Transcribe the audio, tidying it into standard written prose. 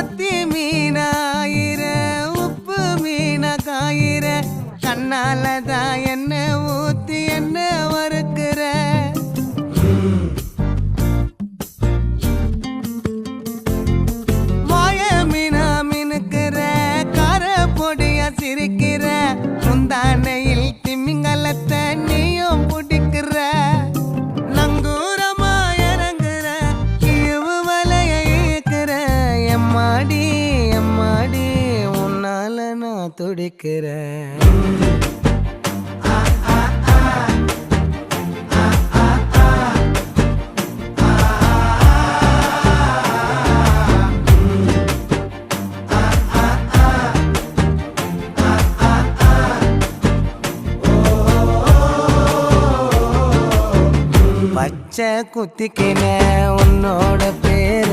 மத்தி மீனாயிர உப்பு மீன காயிர கண்ணாலதான் என்ன ஊத்தி என்ன வறுக்கிற வாய மீனா மினுக்கிற கார பொடியா சிரிக்கிற முந்தானையில் திமிங்கலத்தை நீயும் பிடிக்கிற நங்கூரமா இறங்குற இவு வலைய இழுக்கிற எம்மாடி எம்மாடி உன்னால நான் துடிக்கிறேன் பச்சை குத்திக்கின உன்னோட பேர